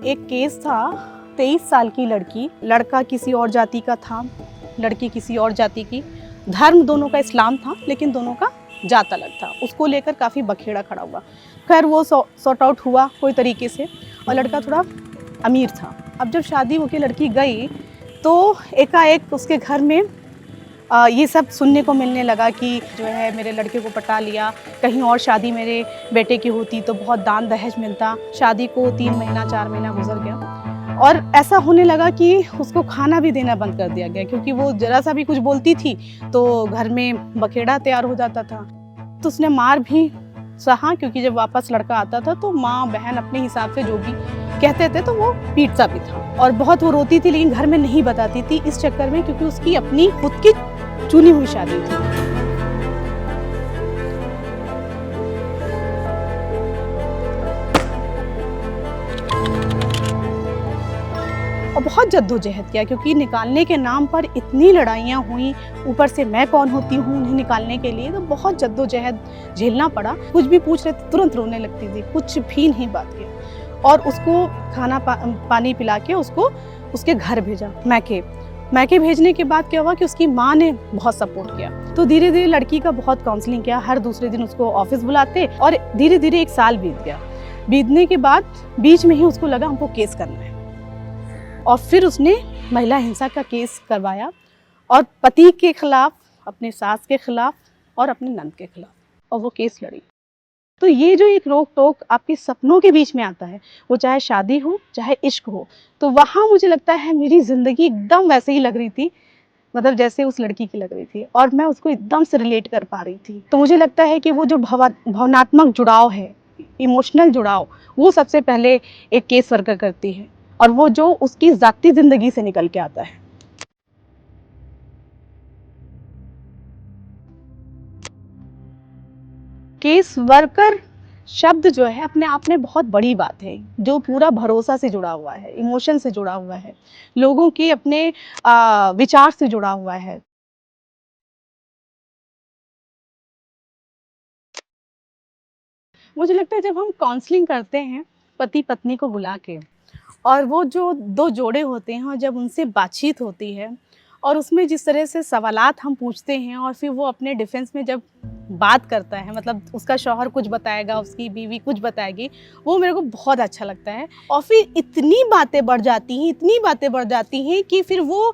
एक केस था, 23 साल की लड़की, लड़का किसी और जाति का था, लड़की किसी और जाति की। धर्म दोनों का इस्लाम था, लेकिन दोनों का जात अलग था। उसको लेकर काफ़ी बखेड़ा खड़ा हुआ। खैर वो सॉर्ट आउट हुआ कोई तरीके से, और लड़का थोड़ा अमीर था। अब जब शादी होकर लड़की गई तो एकाएक उसके घर में ये सब सुनने को मिलने लगा कि जो है मेरे लड़के को पटा लिया, कहीं और शादी मेरे बेटे की होती तो बहुत दान दहेज मिलता। शादी को 3 महीना 4 महीना गुजर गया और ऐसा होने लगा कि उसको खाना भी देना बंद कर दिया गया, क्योंकि वो ज़रा सा भी कुछ बोलती थी तो घर में बखेड़ा तैयार हो जाता था। तो उसने मार भी सहा, क्योंकि जब वापस लड़का आता था तो माँ बहन अपने हिसाब से जो भी कहते थे तो वो पीटता भी था। और बहुत वो रोती थी, लेकिन घर में नहीं बताती थी इस चक्कर में, क्योंकि उसकी अपनी खुद की चुनी हुई शादी थी। और बहुत जद्दोजहद किया, क्योंकि निकालने के नाम पर इतनी लड़ाइयाँ हुई। ऊपर से मैं कौन होती हूँ उन्हें निकालने के लिए, तो बहुत जद्दोजहद झेलना पड़ा। कुछ भी पूछ रहे थे तुरंत रोने लगती थी, कुछ भी नहीं बात किया। और उसको खाना पानी पिला के उसको उसके घर भेजा, मैके भेजने के बाद क्या हुआ कि उसकी माँ ने बहुत सपोर्ट किया। तो धीरे धीरे लड़की का बहुत काउंसलिंग किया, हर दूसरे दिन उसको ऑफिस बुलाते, और धीरे धीरे 1 साल बीत गया। बीतने के बाद बीच में ही उसको लगा हमको केस करना है, और फिर उसने महिला हिंसा का केस करवाया, और पति के खिलाफ, अपने सास के खिलाफ और अपने नंद के खिलाफ, और वो केस लड़ी। तो ये जो एक रोक टोक आपके सपनों के बीच में आता है, वो चाहे शादी हो चाहे इश्क हो, तो वहाँ मुझे लगता है मेरी ज़िंदगी एकदम वैसे ही लग रही थी, मतलब जैसे उस लड़की की लग रही थी, और मैं उसको एकदम से रिलेट कर पा रही थी। तो मुझे लगता है कि वो जो भावनात्मक जुड़ाव है, इमोशनल जुड़ाव, वो सबसे पहले एक केस वर्कर करती है, और वो जो उसकी ज़ाती ज़िंदगी से निकल के आता है। केस वर्कर शब्द जो है अपने आप में बहुत बड़ी बात है, जो पूरा भरोसा से जुड़ा हुआ है, इमोशन से जुड़ा हुआ है, लोगों के अपने विचार से जुड़ा हुआ है। मुझे लगता है जब हम काउंसलिंग करते हैं पति पत्नी को बुला के, और वो जो 2 जोड़े होते हैं और जब उनसे बातचीत होती है, और उसमें जिस तरह से सवालात हम पूछते हैं, और फिर वो अपने डिफेंस में जब बात करता है, मतलब उसका शौहर कुछ बताएगा, उसकी बीवी कुछ बताएगी, वो मेरे को बहुत अच्छा लगता है। और फिर इतनी बातें बढ़ जाती हैं, इतनी बातें बढ़ जाती हैं कि फिर वो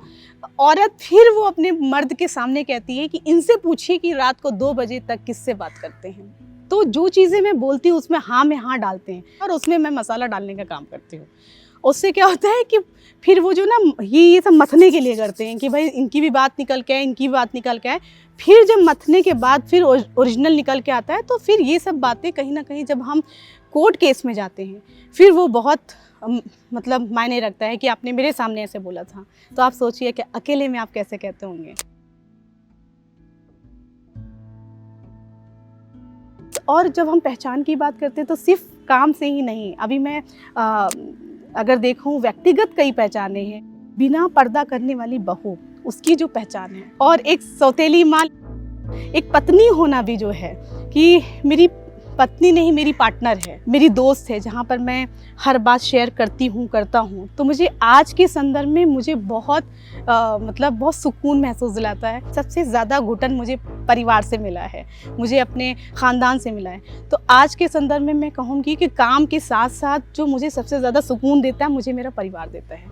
औरत फिर वो अपने मर्द के सामने कहती है कि इनसे पूछिए कि रात को 2 बजे तक किससे बात करते हैं। तो जो चीज़ें मैं बोलती हूँ उसमें हाँ में हाँ डालते हैं, और उसमें मैं मसाला डालने का काम करती हूँ। उससे क्या होता है कि फिर वो जो ना ये सब मथने के लिए करते हैं कि भाई इनकी भी बात निकल के आए, इनकी भी बात निकल के आए। फिर जब मथने के बाद फिर ओरिजिनल निकल के आता है, तो फिर ये सब बातें कहीं ना कहीं जब हम कोर्ट केस में जाते हैं, फिर वो बहुत मतलब मायने रखता है कि आपने मेरे सामने ऐसे बोला था। तो आप सोचिए कि अकेले में आप कैसे कहते होंगे। और जब हम पहचान की बात करते हैं तो सिर्फ काम से ही नहीं, अभी मैं अगर देखूं व्यक्तिगत कई पहचाने हैं। बिना पर्दा करने वाली बहू, उसकी जो पहचान है, और एक सौतेली माँ, एक पत्नी होना भी जो है कि मेरी पत्नी नहीं, मेरी पार्टनर है, मेरी दोस्त है, जहाँ पर मैं हर बात शेयर करता हूँ। तो मुझे आज के संदर्भ में मुझे बहुत मतलब बहुत सुकून महसूस दिलाता है। सबसे ज़्यादा घुटन मुझे परिवार से मिला है, मुझे अपने ख़ानदान से मिला है। तो आज के संदर्भ में मैं कहूँगी कि काम के साथ साथ जो मुझे सबसे ज़्यादा सुकून देता है, मुझे मेरा परिवार देता है।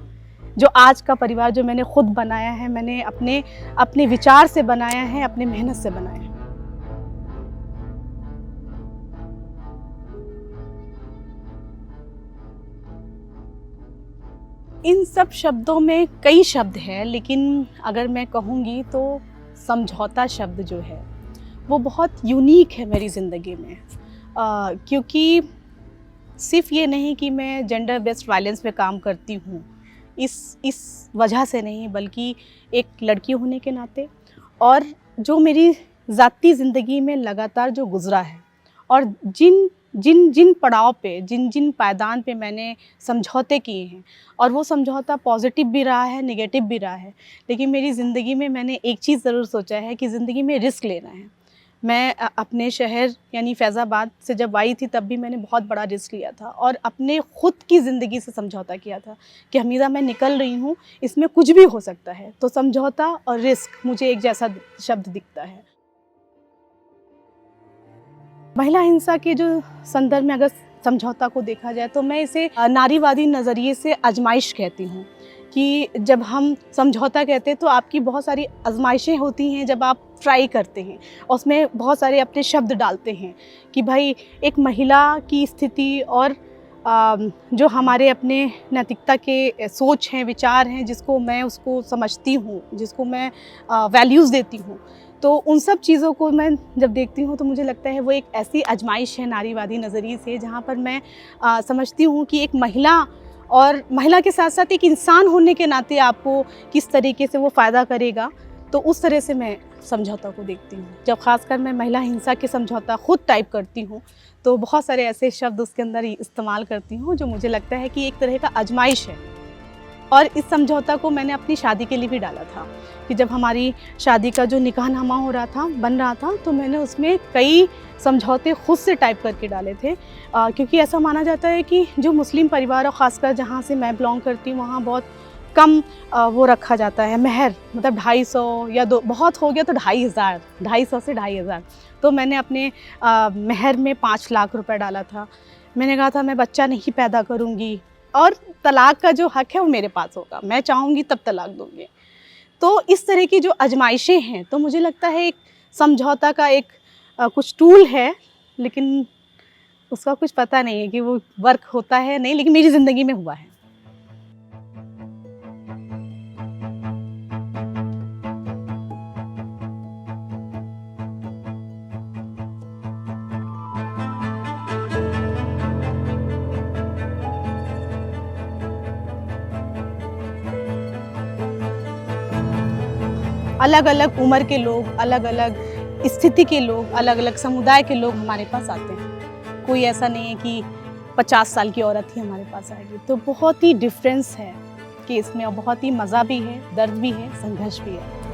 जो आज का परिवार जो मैंने खुद बनाया है, मैंने अपने विचार से बनाया है, अपने मेहनत से बनाया है। इन सब शब्दों में कई शब्द हैं, लेकिन अगर मैं कहूँगी तो समझौता शब्द जो है वो बहुत यूनिक है मेरी ज़िंदगी में। क्योंकि सिर्फ ये नहीं कि मैं जेंडर बेस्ड वायलेंस पे काम करती हूँ, इस वजह से नहीं, बल्कि एक लड़की होने के नाते, और जो मेरी ज़ाती ज़िंदगी में लगातार जो गुज़रा है, और जिन जिन जिन पड़ाव पे, जिन जिन पायदान पे मैंने समझौते किए हैं, और वो समझौता पॉजिटिव भी रहा है, नेगेटिव भी रहा है, लेकिन मेरी ज़िंदगी में मैंने एक चीज़ ज़रूर सोचा है कि ज़िंदगी में रिस्क लेना है। मैं अपने शहर यानी फैज़ाबाद से जब आई थी तब भी मैंने बहुत बड़ा रिस्क लिया था और अपने ख़ुद की ज़िंदगी से समझौता किया था कि हमीदा मैं निकल रही हूँ, इसमें कुछ भी हो सकता है। तो समझौता और रिस्क मुझे एक जैसा शब्द दिखता है। महिला हिंसा के जो संदर्भ में अगर समझौता को देखा जाए तो मैं इसे नारीवादी नज़रिए से आजमाइश कहती हूँ कि जब हम समझौता कहते हैं तो आपकी बहुत सारी आजमाइशें होती हैं जब आप ट्राई करते हैं और उसमें बहुत सारे अपने शब्द डालते हैं कि भाई एक महिला की स्थिति और जो हमारे अपने नैतिकता के सोच हैं, विचार हैं, जिसको मैं उसको समझती हूँ, जिसको मैं वैल्यूज़ देती हूँ, तो उन सब चीज़ों को मैं जब देखती हूँ तो मुझे लगता है वो एक ऐसी आजमाइश है नारीवादी नज़रिए से, जहाँ पर मैं समझती हूँ कि एक महिला और महिला के साथ साथ एक इंसान होने के नाते आपको किस तरीके से वो फ़ायदा करेगा, तो उस तरह से मैं समझौता को देखती हूँ। जब ख़ासकर मैं महिला हिंसा के समझौता खुद टाइप करती हूँ तो बहुत सारे ऐसे शब्द उसके अंदर इस्तेमाल करती हूँ जो मुझे लगता है कि एक तरह का आजमाइश है। और इस समझौता को मैंने अपनी शादी के लिए भी डाला था कि जब हमारी शादी का जो निकाहनामा हो रहा था, बन रहा था, तो मैंने उसमें कई समझौते खुद से टाइप करके डाले थे क्योंकि ऐसा माना जाता है कि जो मुस्लिम परिवार और ख़ासकर जहाँ से मैं बिलोंग करती हूँ वहाँ बहुत कम वो रखा जाता है महर, मतलब 250 या बहुत हो गया तो 2500, 250 से 2500। तो मैंने अपने महर में 5 लाख रुपए डाला था। मैंने कहा था मैं बच्चा नहीं पैदा करूँगी और तलाक का जो हक़ है वो मेरे पास होगा, मैं चाहूँगी तब तलाक दूँगी। तो इस तरह की जो आजमाइशें हैं तो मुझे लगता है एक समझौता का एक कुछ टूल है, लेकिन उसका कुछ पता नहीं है कि वो वर्क होता है नहीं, लेकिन मेरी ज़िंदगी में हुआ है। अलग अलग उम्र के लोग, अलग अलग स्थिति के लोग, अलग अलग समुदाय के लोग हमारे पास आते हैं। कोई ऐसा नहीं है कि 50 साल की औरत ही हमारे पास आएगी। तो बहुत ही डिफरेंस है कि इसमें, और बहुत ही मज़ा भी है, दर्द भी है, संघर्ष भी है।